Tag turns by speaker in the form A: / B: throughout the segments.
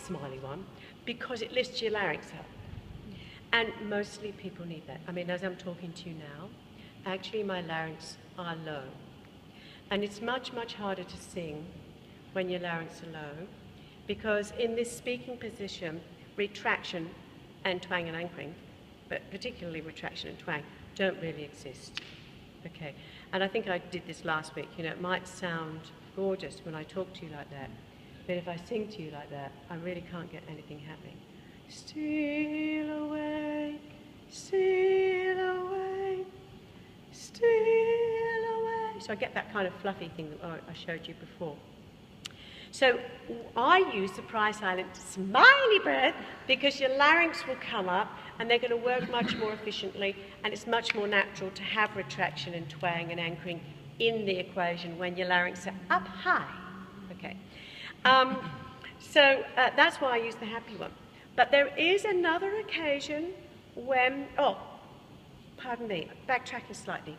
A: smiley one because it lifts your larynx up. And mostly people need that. I mean, as I'm talking to you now, actually my larynx are low. And it's much, much harder to sing when your larynx are low, because in this speaking position, retraction and twang and anchoring, but particularly retraction and twang, don't really exist. Okay, and I think I did this last week. You know, it might sound gorgeous when I talk to you like that, but if I sing to you like that, I really can't get anything happening. Steal away, steal away, steal away. So I get that kind of fluffy thing that I showed you before. So I use the silent smiley breath because your larynx will come up and they're going to work much more efficiently, and it's much more natural to have retraction and twang and anchoring in the equation when your larynx are up high. Okay. So that's why I use the happy one. But there is another occasion when, pardon me, backtracking slightly.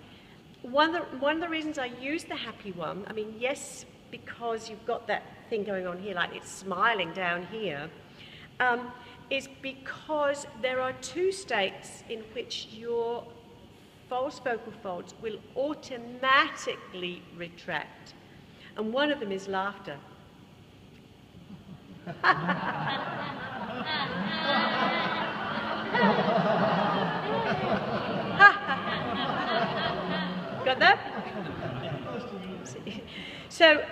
A: One of the reasons I use the happy one, I mean, yes, because you've got that thing going on here, like it's smiling down here, is because there are two states in which your false vocal folds will automatically retract. And one of them is laughter. Got that? So,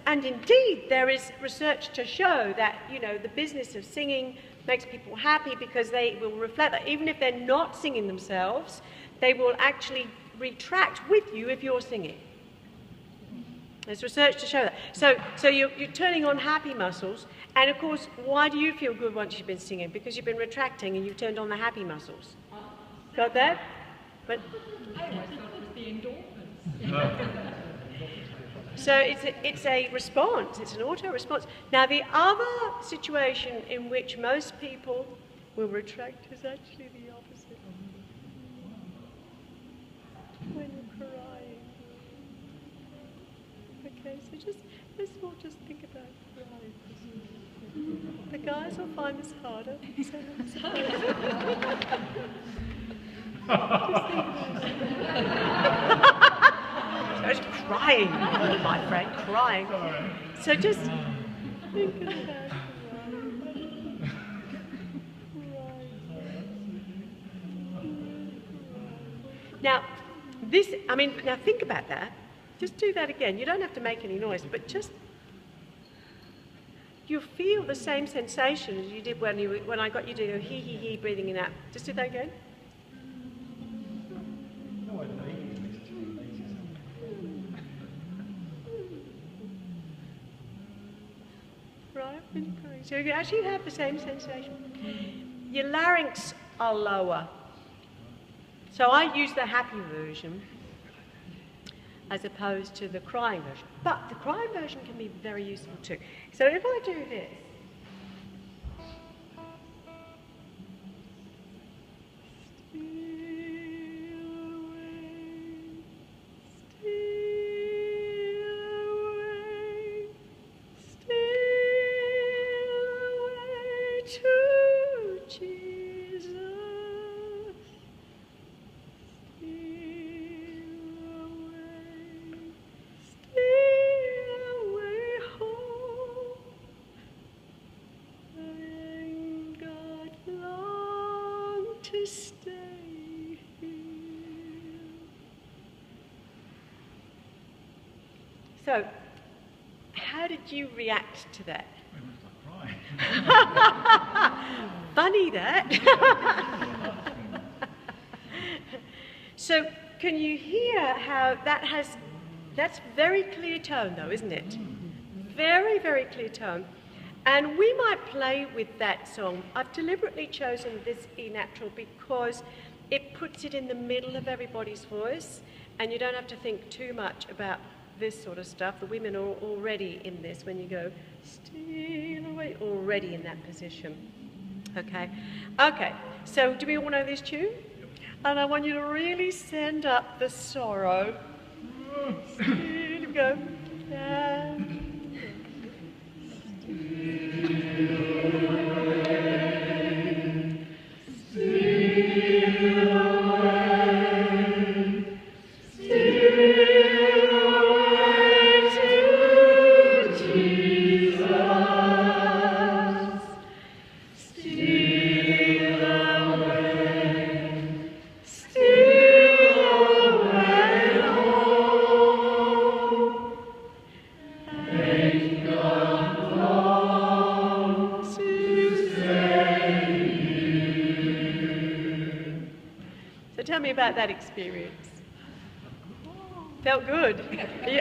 A: and indeed, there is research to show that, you know, the business of singing makes people happy because they will reflect that. Even if they're not singing themselves, they will actually retract with you if you're singing. There's research to show that. So you're turning on happy muscles, and of course, why do you feel good once you've been singing? Because you've been retracting and you've turned on the happy muscles. Got that? But
B: I always thought it was the endorphins.
A: So it's a response, it's an auto-response. Now the other situation in which most people will retract is actually the opposite. When you're crying. Okay, so let's all just think about crying. The guys will find this harder. So just think about it. I was crying, my friend, crying. So just think about crying. Now, now think about that. Just do that again. You don't have to make any noise, but just, you feel the same sensation as you did when I got you to go he, breathing in out. Just do that again. Right, so you actually have the same sensation. Your larynx are lower. So I use the happy version as opposed to the crying version. But the crying version can be very useful too. So if I do this, So, how did you react to that? Funny that. So, can you hear how that's very clear tone though, isn't it? Very, very clear tone. And we might play with that song. I've deliberately chosen this E natural because it puts it in the middle of everybody's voice, and you don't have to think too much about this sort of stuff. The women are already in this when you go steal away, already in that position. Okay? Okay, so do we all know this tune? And I want you to really send up the sorrow. Steal, go. Tell me about that experience. Felt good.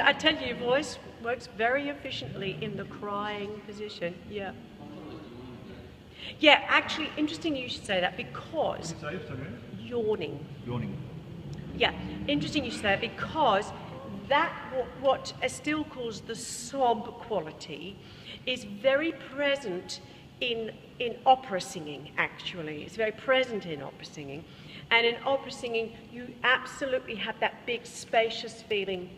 A: I tell you, your voice works very efficiently in the crying position. Yeah. Yeah, actually, interesting you should say that because yawning.
C: Yawning.
A: Yeah, interesting you say that because that what Estelle calls the sob quality is very present in opera singing. Actually, it's very present in opera singing, and in opera singing you absolutely have that big spacious feeling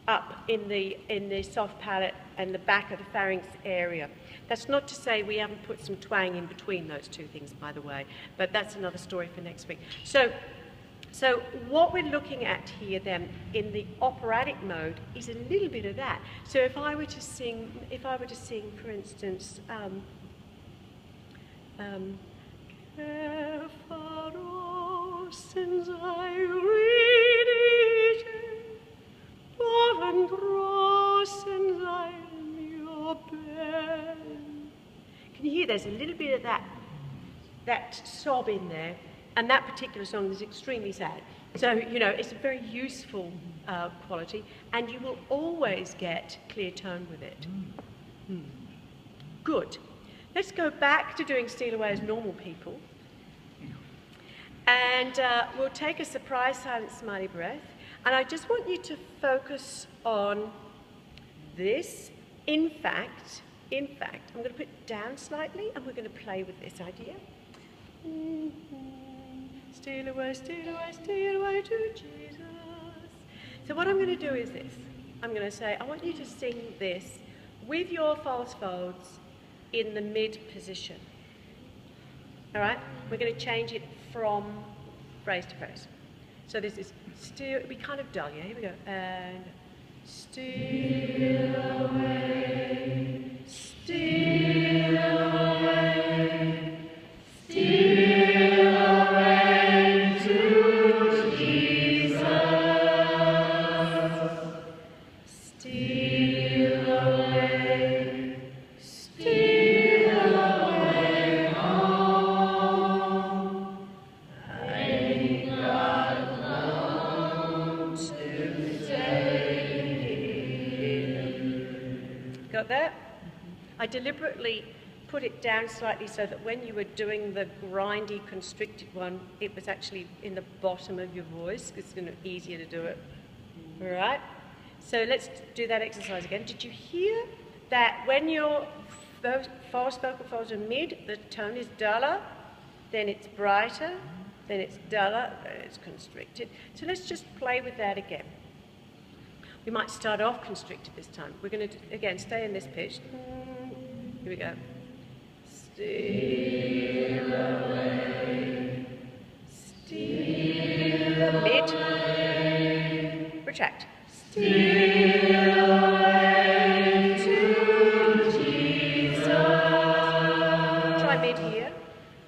A: up in the soft palate and the back of the pharynx area. That's not to say we haven't put some twang in between those two things, by the way, but that's another story for next week. So what we're looking at here then in the operatic mode is a little bit of that. So if I were to sing, for instance, "Che farò senza il ridere, dove andrò senza il mio ben." Can you hear there's a little bit of that sob in there? And that particular song is extremely sad. So, you know, it's a very useful quality, and you will always get clear tone with it. Good. Let's go back to doing Steal Away as normal people. And we'll take a surprise, silent, smiley breath. And I just want you to focus on this. In fact, I'm going to put it down slightly, and we're going to play with this idea. Steal away, steal away, steal away to Jesus. So what I'm going to do is this. I'm going to say, I want you to sing this with your false folds in the mid position. All right? We're going to change it from phrase to phrase. So this is steal, it'll be kind of dull, yeah? Here we go. And steal away, steal away, steal away to Jesus. Steal away, steal away home. I got long to take him. Got that? I deliberately put it down slightly so that when you were doing the grindy, constricted one, it was actually in the bottom of your voice, because it's easier to do it. All right? So let's do that exercise again. Did you hear that when your false vocal folds are mid, the tone is duller, then it's brighter, then it's duller, then it's constricted? So let's just play with that again. We might start off constricted this time. We're going to, again, stay in this pitch. Here we go. Steal away, steal mid, retract. Steal away to Jesus. Try mid here.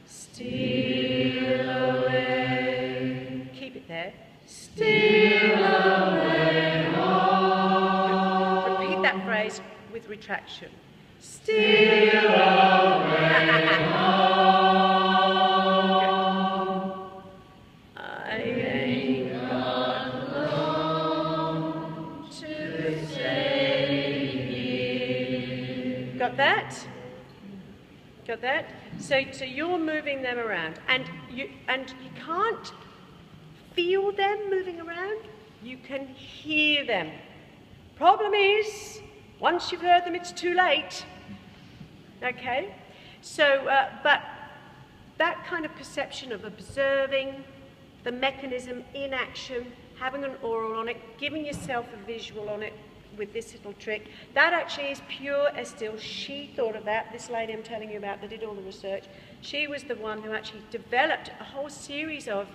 A: Steal away. Keep it there. Steal away home. Repeat that phrase with retraction. Steal away home. I ain't got long to stay here. Got that? Got that? So you're moving them around, and you can't feel them moving around. You can hear them. Problem is, once you've heard them, it's too late. Okay? So, but that kind of perception of observing the mechanism in action, having an oral on it, giving yourself a visual on it with this little trick, that actually is pure Estelle. She thought of that. This lady I'm telling you about that did all the research, she was the one who actually developed a whole series of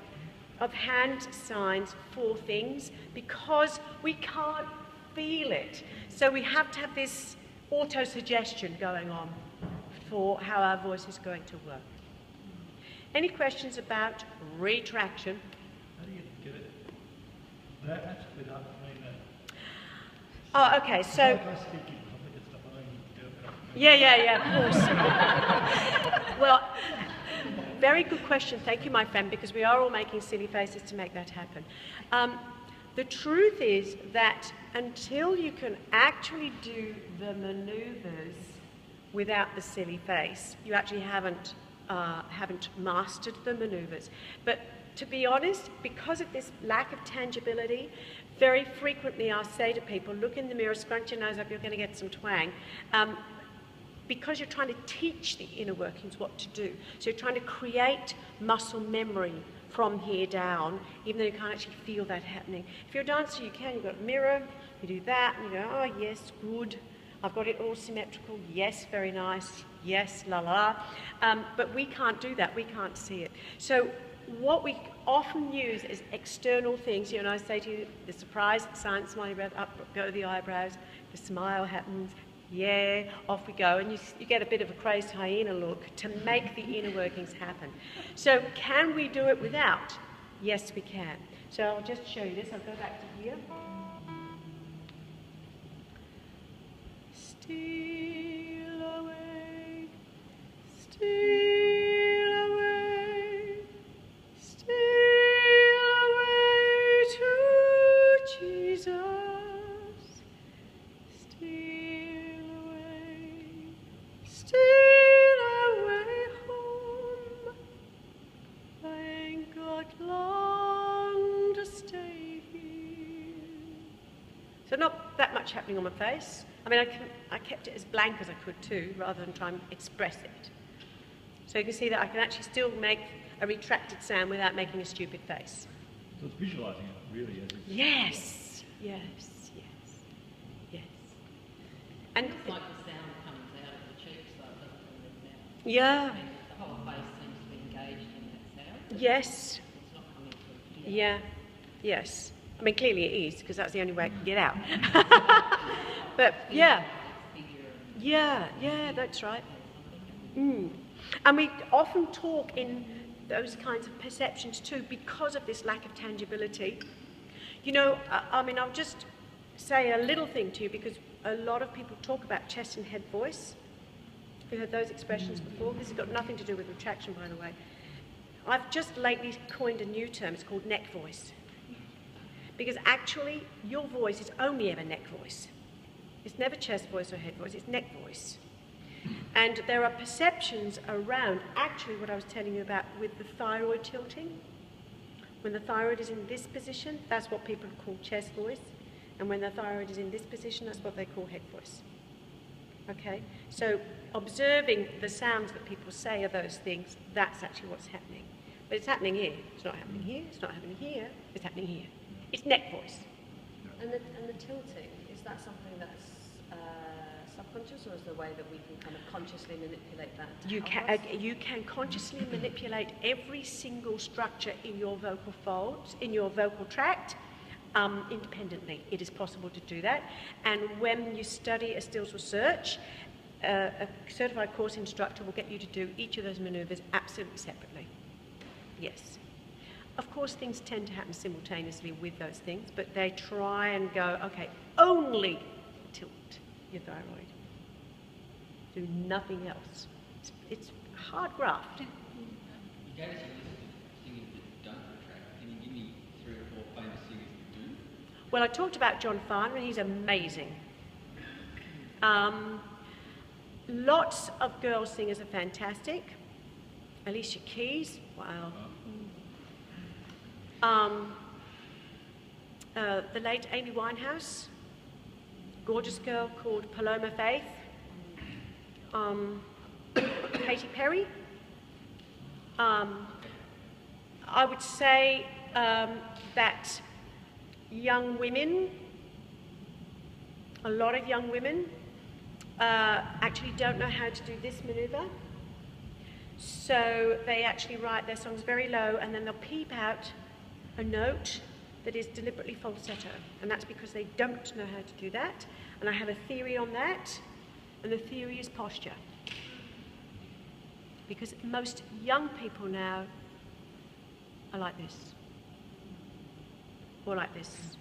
A: hand signs for things, because we can't feel it. So we have to have this auto-suggestion going on for how our voice is going to work. Any questions about retraction?
C: How do you get it? That split up,
A: Oh, okay, so...
C: If I speak in public and stuff, I don't do it.
A: Yeah, of course. Well, very good question. Thank you, my friend, because we are all making silly faces to make that happen. The truth is that until you can actually do the manoeuvres without the silly face, you actually haven't mastered the manoeuvres. But to be honest, because of this lack of tangibility, very frequently I'll say to people, look in the mirror, scrunch your nose up, you're going to get some twang. Because you're trying to teach the inner workings what to do. So you're trying to create muscle memory from here down, even though you can't actually feel that happening. If you're a dancer, you can. You've got a mirror, you do that, and you go, oh, yes, good. I've got it all symmetrical. Yes, very nice. Yes, la la. But we can't do that. We can't see it. So what we often use is external things. You know, I say to you, the surprise, silent, smiley breath, up go the eyebrows, the smile happens. Yeah, off we go, and you get a bit of a crazed hyena look to make the inner workings happen. So can we do it without? Yes, we can. So I'll just show you this. I'll go back to here. Steal away, steal away, steal away to Jesus. Steal away home. I ain't got long to stay here. So not that much happening on my face. I mean, I kept it as blank as I could too, rather than try and express it. So you can see that I can actually still make a retracted sound without making a stupid face.
C: So it's visualising it, really, as it's...
A: Yes, yes, yes, yes. And
B: It's like the sound comes out of the cheeks, though, doesn't it, from the mouth?
A: yeah.
B: I mean, the whole face seems to be engaged in that sound.
A: Yes.
B: It's not coming through here.
A: Yeah. Yes. I mean, clearly it is, because that's the only way it can get out. But yeah. Yeah, yeah, that's right. Mm. And we often talk in those kinds of perceptions too because of this lack of tangibility. You know, I mean, I'll just say a little thing to you because a lot of people talk about chest and head voice. Have you heard those expressions before? This has got nothing to do with retraction, by the way. I've just lately coined a new term. It's called neck voice. Because actually, your voice is only ever neck voice. It's never chest voice or head voice, it's neck voice. And there are perceptions around, actually what I was telling you about with the thyroid tilting. When the thyroid is in this position, that's what people call chest voice. And when the thyroid is in this position, that's what they call head voice. Okay? So observing the sounds that people say of those things, that's actually what's happening. But it's happening here. It's not happening here. It's not happening here. It's happening here. It's neck voice.
D: And the tilting, is that something that's subconscious, or is there a way that we can kind of consciously manipulate that to help us?
A: You can consciously manipulate every single structure in your vocal folds, in your vocal tract, independently. It is possible to do that. And when you study a stills research, a certified course instructor will get you to do each of those manoeuvres absolutely separately. Yes. Of course, things tend to happen simultaneously with those things, but they try and go, okay, only tilt your thyroid. Do nothing else. It's hard graft.
E: You gave us a list of singers that don't retract. Can you give me 3 or 4 famous singers that do?
A: Well, I talked about John Farnham, and he's amazing. Lots of girl singers are fantastic. Alicia Keys, wow. The late Amy Winehouse, gorgeous girl called Paloma Faith. Katy Perry. I would say that young women, a lot of young women, actually don't know how to do this maneuver. So they actually write their songs very low and then they'll peep out a note that is deliberately falsetto. And that's because they don't know how to do that. And I have a theory on that. And the theory is posture. Because most young people now are like this. Or like this.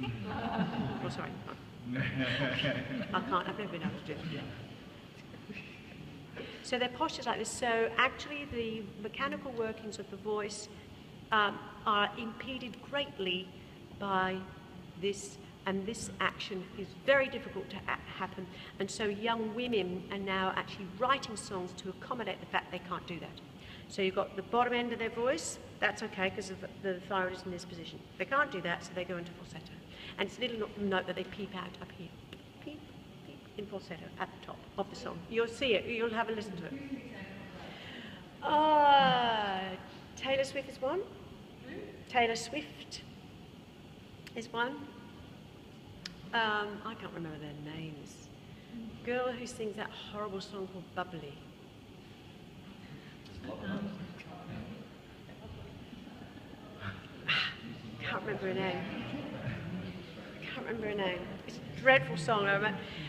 A: Oh, sorry. I can't, I've never been able to do it. So their posture's like this. So actually the mechanical workings of the voice are impeded greatly by this, and this action is very difficult to happen. And so young women are now actually writing songs to accommodate the fact they can't do that. So you've got the bottom end of their voice, that's okay because the thyroid is in this position. They can't do that, so they go into falsetto. And it's a little note that they peep out up here. Peep, peep, in falsetto at the top of the song. You'll see it, you'll have a listen to it. Taylor Swift is one. Taylor Swift is one. I can't remember their names. Girl who sings that horrible song called Bubbly. Can't remember her name. Can't remember her name. It's a dreadful song.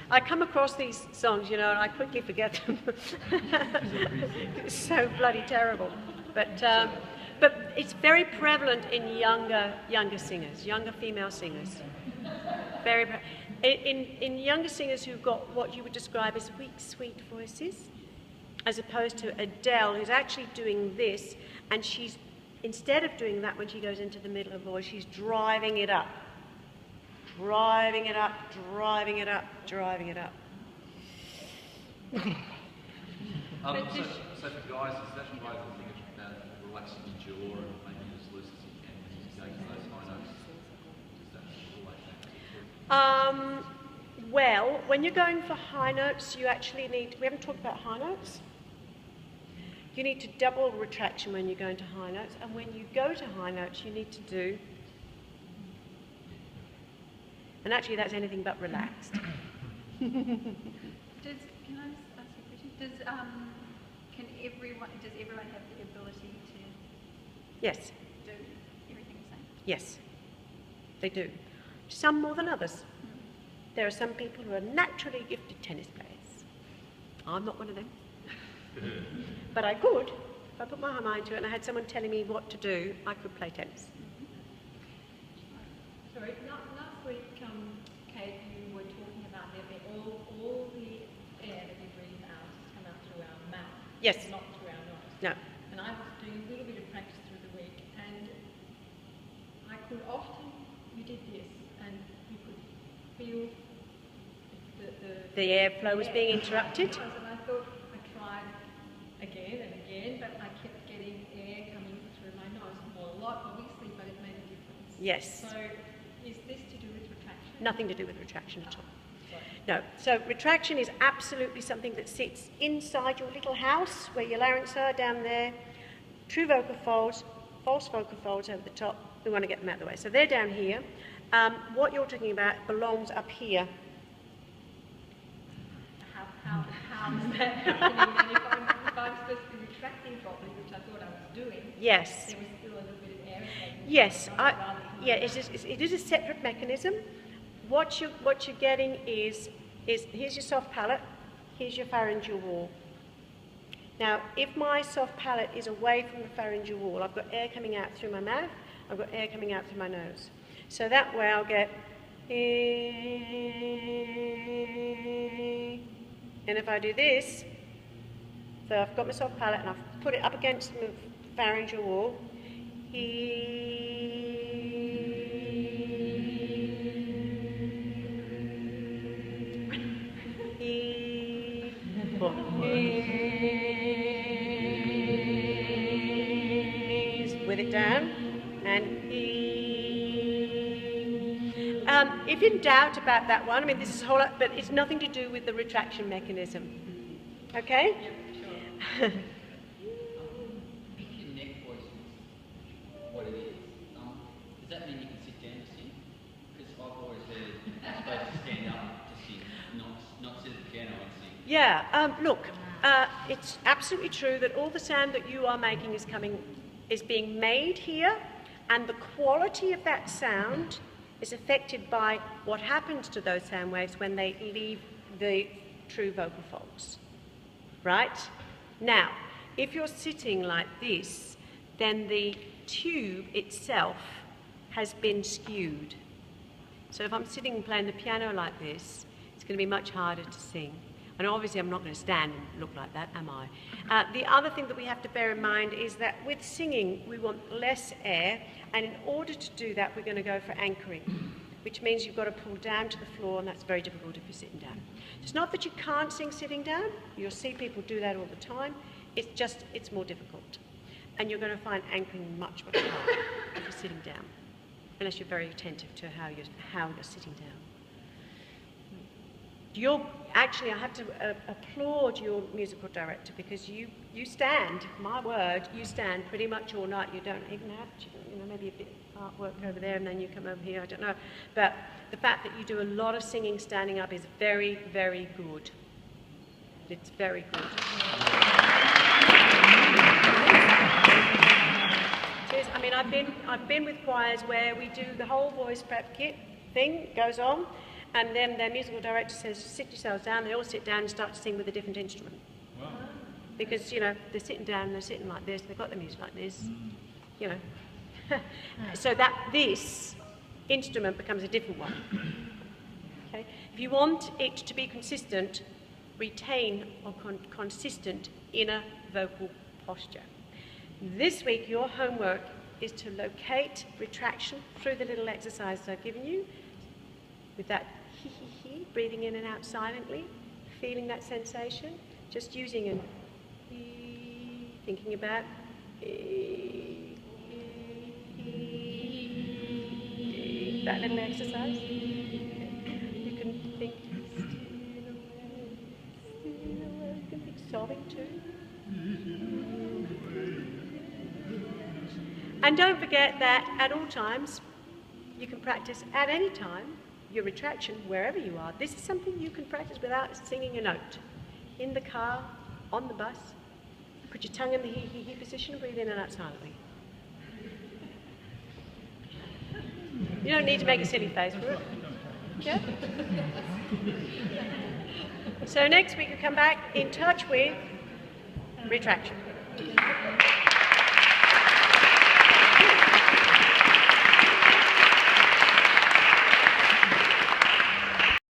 A: I come across these songs, you know, and I quickly forget them. It's so bloody terrible. But it's very prevalent in younger singers, younger female singers. Very in younger singers who've got what you would describe as weak, sweet voices, as opposed to Adele, who's actually doing this, and she's, instead of doing that when she goes into the middle of the voice, she's driving it up. Driving it up, driving it up, driving it up.
C: So for guys, is that the way to think about relaxing your jaw and making it as loose as you can when you go to those high notes? Is that all like that?
A: Well, when you're going for high notes, you actually need, we haven't talked about high notes. You need to double retraction when you're going to high notes, and when you go to high notes, you need to do, and actually that's anything but relaxed.
B: Can I just ask you a question? Does everyone have the ability to
A: Yes.
B: do everything the same?
A: Yes, they do. Some more than others. There are some people who are naturally gifted tennis players. I'm not one of them. But I could. If I put my mind to it and I had someone telling me what to do, I could play tennis.
B: Sorry, last week, Kate, you were talking about all the air that we breathe out has come out through our mouth.
A: Yes.
B: Not through our nose.
A: No.
B: And I was doing a little bit of practice through the week, and I could often, you did this, and you could feel
A: The airflow was being interrupted.
B: And I thought, I tried again and again, but I kept getting air coming through my nose. Well, a lot, obviously, but it made a difference.
A: Yes.
B: So, is this to do with retraction?
A: Nothing to do with retraction at all.
B: Sorry.
A: No. So retraction is absolutely something that sits inside your little house where your larynx are down there. True vocal folds, false vocal folds over the top. We want to get them out of the way. So they're down here. What you're talking about belongs up here.
B: How is that happening? And if I'm supposed to be retracting properly, which I thought I was doing,
A: Yes.
B: there was still a little bit of air.
A: Yes. Yeah. It is a separate mechanism. What you're getting is here's your soft palate, here's your pharyngeal wall. Now, if my soft palate is away from the pharyngeal wall, I've got air coming out through my mouth, I've got air coming out through my nose. So that way I'll get, and if I do this, so I've got my soft palate and I've put it up against the pharyngeal wall, with it down, and if in doubt about that one, I mean, this is a whole lot, but it's nothing to do with the retraction mechanism. Okay?
E: Yep, sure. If your neck voice is what it is, does that mean you can sit down to sing? Because I've always heard you're supposed to stand up to sing, not sit at the piano and sing.
A: Yeah, look, it's absolutely true that all the sound that you are making is being made here, and the quality of that sound is affected by what happens to those sound waves when they leave the true vocal folds. Right? Now, if you're sitting like this, then the tube itself has been skewed. So if I'm sitting and playing the piano like this, it's going to be much harder to sing. And obviously I'm not going to stand and look like that, am I? The other thing that we have to bear in mind is that with singing, we want less air, and in order to do that, we're going to go for anchoring, which means you've got to pull down to the floor, and that's very difficult if you're sitting down. It's not that you can't sing sitting down. You'll see people do that all the time. It's just, it's more difficult. And you're going to find anchoring much, much harder if you're sitting down, unless you're very attentive to how you're sitting down. Actually, I have to applaud your musical director, because you stand, my word, you stand pretty much all night. You don't even have to, maybe a bit of artwork over there and then you come over here, I don't know. But the fact that you do a lot of singing standing up is very, very good. It's very good. I mean, I've been with choirs where we do the whole voice prep kit thing goes on, and then their musical director says, sit yourselves down. They all sit down and start to sing with a different instrument. Wow. Because, they're sitting down and they're sitting like this, they've got the music like this, So that this instrument becomes a different one. Okay? If you want it to be consistent, retain a consistent inner vocal posture. This week, your homework is to locate retraction through the little exercises I've given you, with that he, breathing in and out silently, feeling that sensation, just using and thinking about that little exercise. You can think, you can think sobbing too. And don't forget that at all times, you can practice at any time your retraction wherever you are. This is something you can practice without singing a note. In the car, on the bus, put your tongue in the he position, breathe in and out silently. You don't need to make a silly face for it. Yeah? So next week you come back in touch with retraction.